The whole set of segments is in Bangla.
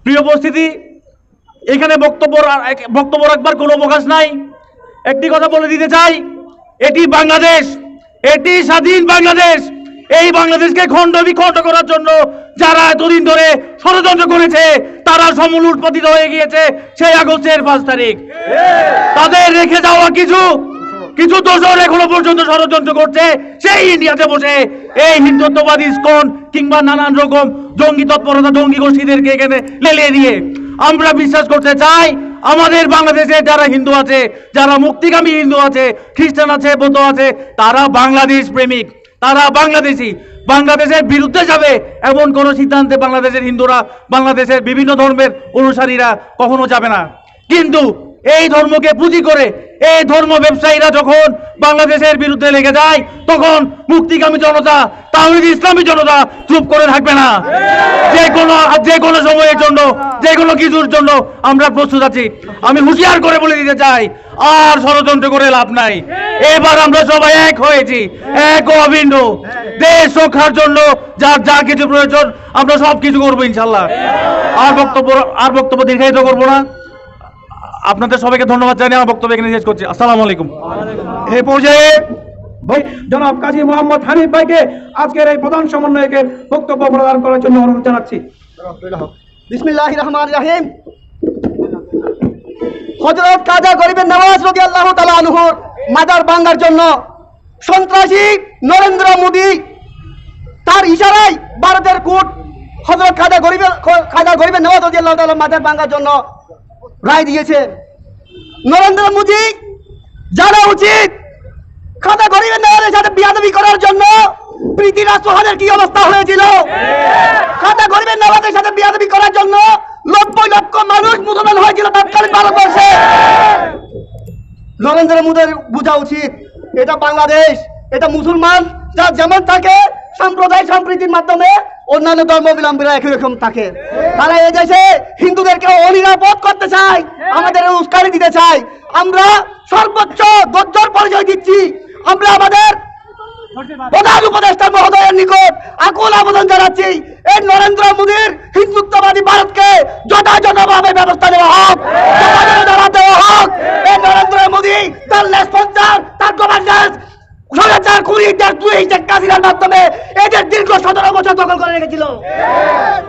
প্রিয় উপস্থিতি, এখানে বক্তব্য রাখবার কোনো অবকাশ নাই। একটি কথা বলে দিতে চাই, এটি বাংলাদেশ, এটি স্বাধীন বাংলাদেশ। এই বাংলাদেশকে খণ্ড বিখণ্ড করার জন্য যারা এতদিন ধরে ষড়যন্ত্র করেছে তারা সমূল উৎপাদিত হয়ে গিয়েছে সেই আগস্টের 5 তারিখ। তাদের রেখে যাওয়া কিছু দোষর এখনো পর্যন্ত ষড়যন্ত্র করছে সেই ইন্ডিয়াতে বসে এই হিন্দুত্ববাদী ইসকন কিংবা নানান রকম জঙ্গি তৎপরতা জঙ্গি গোষ্ঠীদেরকে এখানে লেলিয়ে দিয়ে আমরা বিশ্বাস করতে চাই আমাদের বাংলাদেশে যারা হিন্দু আছে, যারা মুক্তিকামী হিন্দু আছে, খ্রিস্টান আছে, বৌদ্ধ আছে, তারা বাংলাদেশ প্রেমিক, তারা বাংলাদেশের বিরুদ্ধে যাবে এমন কোন সিদ্ধান্তে বাংলাদেশের হিন্দুরা, বাংলাদেশের বিভিন্ন ধর্মের অনুসারীরা কখনো যাবে না। কিন্তু এই ধর্মকে পুঁজি করে এই ধর্ম ব্যবসায়ীরা যখন বাংলাদেশের বিরুদ্ধে লেগে যায় তখন মুক্তিকামী জনতা, তাওহীদ ইসলামী জনতা চুপ করে থাকবে না। যে কোনো সময়ের জন্য, যে কোনো কিছুর জন্য আমরা প্রস্তুত আছি। আমি হুঁশিয়ার করে বলে দিতে চাই, আর ষড়যন্ত্র করে লাভ নাই। এবার আমরা সবাই এক হয়েছি, এক ও অভিন্ন। দেশ রক্ষার জন্য যার যা কিছু প্রয়োজন আমরা সব কিছু করবো ইনশাল্লাহ। আর বক্তব্য দীর্ঘায়িত করবো না। আপনাদের সবাইকে ধন্যবাদ জানিয়ে আমার বক্তব্য এখানে শেষ করছি। আসসালামু আলাইকুম। এই পর্যায়ে জনাব কাজী মোহাম্মদ হানিফ ভাইকে আজকের এই প্রধান সমন্বয়কের বক্তব্য প্রদান করার জন্য অনুরোধ জানাচ্ছি। বিসমিল্লাহির রহমানির রহিম। হযরত কাজী গরিবের নওয়াজ রাদিয়াল্লাহু তাআলা আনহুর মাজার ভাঙার জন্য সন্ত্রাসী নরেন্দ্র মোদি তার ইশারায় ভারতের কোর্ট হযরত কাজী গরিবের নওয়াজ রাদিয়াল্লাহু তাআলা মাজার ভাঙার জন্য রায় দিয়েছে। নরেন্দ্র মোদি জানা উচিত খাজা গরিবের নওয়াজের সাথে বিয়াদবি করার জন্য পৃথ্বীরাজ চৌহানের কি অবস্থা হয়েছিল। খাজা গরিবের নওয়াজের সাথে বিয়াদবি করার জন্য 90 লক্ষ মানুষ মুসলমান হয়েছিল তৎকালীন ভারতবর্ষে। নরেন্দ্র মোদির বোঝা উচিত এটা বাংলাদেশ, এটা মুসলমান যা যেমন থাকে সাম্প্রদায়িক সম্প্রীতির মাধ্যমে অন্যান্য ধর্মাবলম্বীরা একই রকম থাকে। তারা এই দেশে হিন্দুদেরকে অনিরাপদ করতে চায়, আমাদের উস্কানি দিতে চায়। আমরা সর্বোচ্চ ধৈর্যের পরিচয় দিচ্ছি। আমরা আমাদের প্রধান উপদেষ্টা মহোদয়ের নিকট আকুল আবেদন জানাচ্ছি, এই নরেন্দ্র মোদির হিন্দুত্ববাদী ভারতকে যথাযথভাবে ব্যবস্থা নেওয়া হোক, দেওয়া হোক। এই নরেন্দ্র মোদি তার লেসপন্সার, তার গভর্নেন্স মাধ্যমে এদের দীর্ঘ 17 বছর দখল করে রেখেছিল।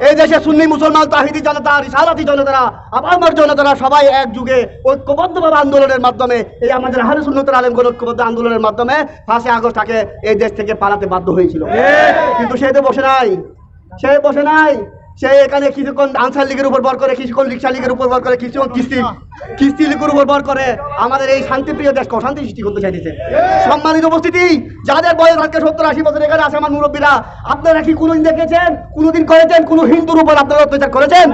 এই দেশে সুন্নি মুসলমান তাহিদি জনতা, রিসালাতি জনতারা, আপামর জনতারা সবাই এক যুগে ঐক্যবদ্ধভাবে আন্দোলনের মাধ্যমে এই আমাদের আহলে সুন্নাতের আলেমগণ ঐক্যবদ্ধ আন্দোলনের মাধ্যমে 5 আগস্ট তাকে এই দেশ থেকে পালাতে বাধ্য হয়েছিল। কিন্তু সে তো বসে নাই, সে এখানে কিছুক্ষণ আনসার লীগের উপর ভর করে, কিছুক্ষণ রিক্সা লীগের উপর ভর করে, কিছুক্ষণ কিস্তি লীগের উপর ভর করে আমাদের এই শান্তিপ্রিয় দেশকে অশান্তি সৃষ্টি করতে চাইতেছে। সম্মানিত উপস্থিতি, যাদের বয়স আজকে 70-80 বছর এখানে আছে আমার মুরব্বীরা, আপনারা কি কোনোদিন দেখেছেন, কোনোদিন করেছেন কোনো হিন্দুর উপর আপনারা অত্যাচার করেছেন?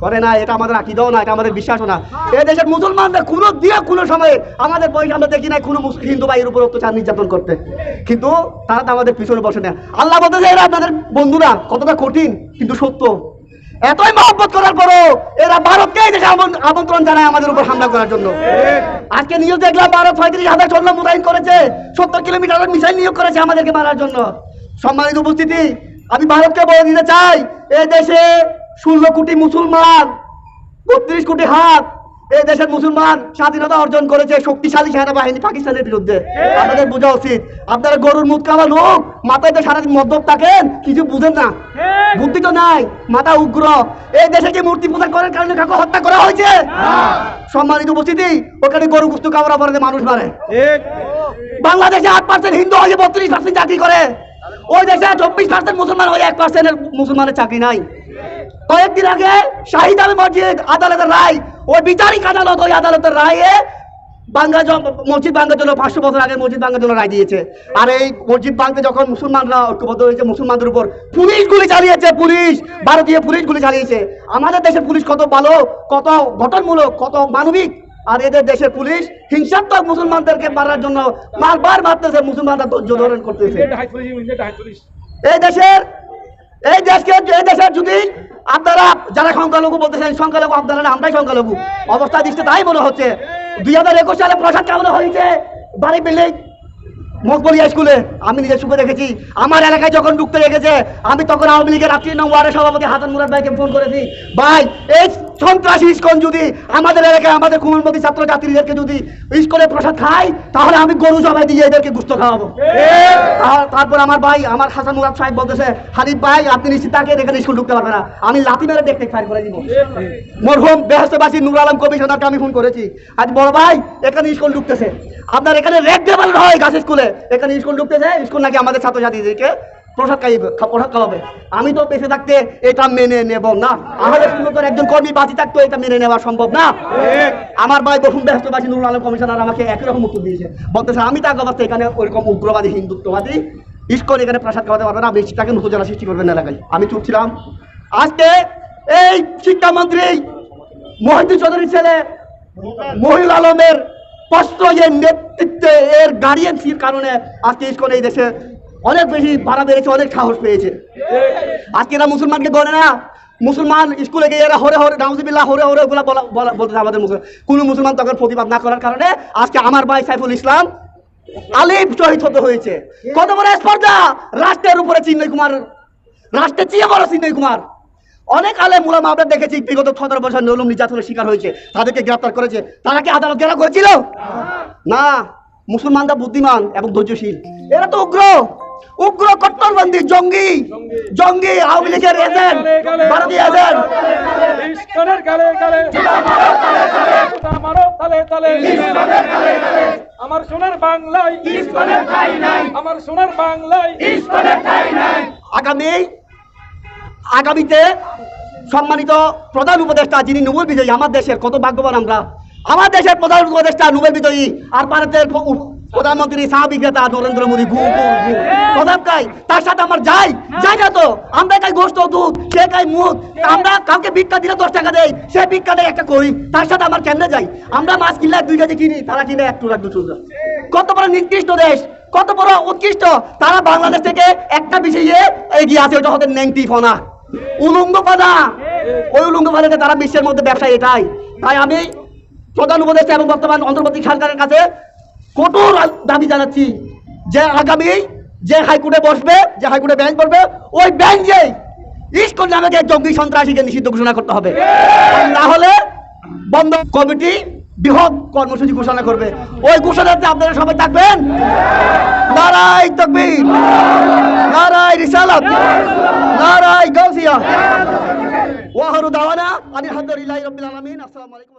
করে না। এটা আমাদের আকীদাও না, এটা আমাদের বিশ্বাসও না। এই দেশের মুসলমানদের কোনো সময়ে আমাদের বয়স আমরা দেখি নাই কোনো হিন্দু ভাইয়ের উপর অত্যাচার নির্যাতন করতে, কিন্তু তারা তো আমাদের পিছনে বসে না। আল্লাহ বলতেছে এরা আপনাদের বন্ধুরা, কতটা কঠিন কিন্তু সত্য। এতই মহব্বত করার পরও এরা ভারতকে এই দেশে আমন্ত্রণ জানায় আমাদের উপর হামলা করার জন্য। আজকে নিউজ দেখলাম ভারত 35,000 সৈন্য মোতায়েন করেছে, 70 কিলোমিটারের মিসাইল নিয়োগ করেছে আমাদেরকে মারার জন্য। সম্মানিত উপস্থিতি, আমি ভারতকে বলে দিতে চাই, এই দেশে 16 কোটি মুসলমান, 32 কোটি হাত। এই দেশের মুসলমান স্বাধীনতা অর্জন করেছে শক্তিশালী সেনাবাহিনী পাকিস্তানের বিরুদ্ধে। আপনাদের বোঝা উচিত, আপনারা গরুর মুখ খাওয়া লোক, মাথায় তো সারাদিন মদ্যপ থাকেন, কিছু বুঝেন না, বুদ্ধি তো নাই, মাথা উগ্র। এই দেশে কি মূর্তি পূজা করার কারণে কাউকে হত্যা করা হয়েছে? সম্মানিত উপস্থিতি, ওখানে গরু গুস্ত খাওয়ার পরে মানুষ মারে। বাংলাদেশে 8% হিন্দু হয়ে 32% চাকরি করে, ওই দেশে 24% মুসলমান হয়ে 1% মুসলমানের চাকরি নাই। কয়েকদিন আগে শাহিদ আলী মসজিদ আদালতের রায়, ওই বিচারিক আদালত ওই আদালতের রায়ে মসজিদ ভাঙার জন্য 500 বছর আগে মসজিদ ভাঙার জন্য রায় দিয়েছে। আর এই মসজিদ ভাঙতে যখন মুসলমানরা ঐক্যবদ্ধ হয়েছে, মুসলমানদের উপর পুলিশ গুলি চালিয়েছে, ভারতীয় পুলিশ গুলি চালিয়েছে। আমাদের দেশের পুলিশ কত ভালো, কত গঠনমূলক, কত মানবিক, আর এদের দেশের পুলিশ হিংসাত্মক মুসলমানদেরকে মারার জন্য বারবার মারতেছে, মুসলমানরা ধৈর্য ধারণ করতেছে। এই দেশের যদি আপনারা যারা সংখ্যালঘু বলতেছেন, সংখ্যালঘু আপনারা না, আমরাই সংখ্যালঘু। অবস্থা দৃষ্টি তাই মনে হচ্ছে। 2021 সালে প্রসাদ কেমন হয়েছে, বাড়ি বিল্ডিং মকবলিয়া স্কুলে আমি নিজে সুখে দেখেছি। আমার এলাকায় যখন ঢুকতে লেগেছে আমি তখন আওয়ামী লীগের 8 নং ওয়ার্ডের সভাপতি হাসান মুরাদ ভাইকে ফোন করেছি, ভাই এই সন্ত্রাসী ইস্কন যদি আমাদের এলাকায় আমাদের কুমলমতি ছাত্র ছাত্রীদেরকে যদি স্কুলে প্রসাদ খায় তাহলে আমি গরু জবাই দিয়ে এদেরকে গুস্ত খাওয়াবো। তারপর আমার ভাই আমার হাসান মুরাদ সাহেব বলতেছে, হানিফ ভাই আপনি নিশ্চিত তাকে এখানে স্কুল ঢুকতে পারবে না, আমি লাথি মেরে দেখতে ফায়ার করে দিব। মরহুম বেহেশতবাসী নূর আলম কমিশনারকে আমি ফোন করেছি, আজ বড় ভাই এখানে স্কুল ঢুকতেছে, আপনার এখানে রেড ডেভেল হয় গাছ স্কুলে, এখানে স্কুল ঢুকতেছে, স্কুল নাকি আমাদের ছাত্রছাত্রীদেরকে প্রসাদ খাওয়াবে। আমি তো বেঁচে থাকতে এটা মেনে নেব না, আমাদের স্কুলে একজন কর্মী বাঁচি থাকতো এটা মেনে নেওয়া সম্ভব না। আমার ভাই বহুম ব্যস্তবাসী নুরুল আলম কমিশনার আমাকে একই রকম উত্তর দিয়েছে, বলতেছে আমি তাকে অবস্থা এখানে ওইরকম উগ্রবাদী হিন্দুত্ববাদী ইস্কন এখানে প্রসাদ খাওয়াতে পারবে না, আপনি তাকে উত্তেজনা সৃষ্টি করবেন এলাকায়। আমি চুপ ছিলাম। আজকে এই শিক্ষামন্ত্রী মহিউদ্দিন চৌধুরীর ছেলে মহিউল আলমের প্রশ্রয়ের নেতৃত্বে এর গার্ডিয়ানশিপ কারণে আজকে ইস্কন এই দেশে অনেক বেশি ভাড়া বেড়েছে, অনেক সাহস পেয়েছে। আজকে এরা মুসলমানকে গড়ে না, মুসলমান স্কুলে গিয়ে এরা হরে হরে নাউজুবিল্লাহ হরে হরে ওগুলা বলতেছে আমাদের মুসলমান, কোনো মুসলমান তখন প্রতিবাদ না করার কারণে আজকে আমার ভাই সাইফুল ইসলাম আলিফ শহীদ হতে হয়েছে। কত বড় স্পর্ধা রাষ্ট্রের উপরে চিন্ময় কুমার, রাষ্ট্রের চেয়ে বড় চিন্ময় কুমার। অনেক আলেম উলামা আমরা দেখেছি বিগত 17 বছর জুলুম নির্যাতনের শিকার হয়েছে, তাদেরকে গ্রেফতার করেছে, তারা কি আদালত ঘেরাও করেছিল? না, মুসলমানরা বুদ্ধিমান এবং ধৈর্যশীল, এরা তো উগ্র উগ্র কট্টরবন্দী জঙ্গি জঙ্গি আওয়ামী লীগের এজেন্ট, ভারতীয় এজেন্ট। ইস্কনের গালে গালে মারো তালে তালে, আমার সোনার বাংলায় ইস্কনের ঠাঁই নাই, আমার সোনার বাংলায় ইস্কনের ঠাঁই নাই। আগামীতে সম্মানিত প্রধান উপদেষ্টা যিনি নোবেল বিজয়ী, আমার দেশের কত ভাগ্যবান আমরা, আমার দেশের প্রধান উপদেষ্টা নোবেল বিজয়ী, আর ভারতের প্রধানমন্ত্রী সাহাবী নেতা নরেন্দ্র মোদী তার সাথে আমার যাই না তো, আমরা খাই গোস্ত দুধ, সে খাই মুখ, আমরা কাউকে ভিক্ষা দিলে 10 টাকা দেয়, সে ভিক্ষা দেয় একটা করি, তার সাথে আমার কেমনে যাই? আমরা মাছ কিনলে 2 কেজি কিনি, তারা কিনে 1 টুকরা 2 টুকরা। কত বড় নিকৃষ্ট দেশ, কত বড় উৎকৃষ্ট, তারা বাংলাদেশ থেকে একটা বিষয়ে এগিয়ে আছে, ওটা হতে নেংটি ফোনা উলঙ্গ পাদা, ওই উলঙ্গ পাদাতে তারা বিশ্বের মধ্যে ব্যবসা এটাই। তাই আমি প্রধান উপদেষ্টা এবং বর্তমান অন্তর্বর্তী সরকারের কাছে কঠোর দাবি জানাচ্ছি যে আগামী যে হাইকোর্টে বসবে, যে হাইকোর্টে বেঞ্চ বসবে, ওই বেঞ্চে ইস্কন নামে জঙ্গি সন্ত্রাসীকে নিষিদ্ধ ঘোষণা করতে হবে, না হলে বন্ধ কমিটি বৃহৎ কর্মসূচি ঘোষণা করবে। ওই ঘোষণাতে আপনারা সবাই থাকবেন। নারায়ে তাকবীর, নারায়ে রিসালাত, নারায়ে গাউসিয়া, ওয়া আখিরু দাওয়ানা আলহামদুলিল্লাহি রাব্বিল আলামিন। আসসালামু আলাইকুম।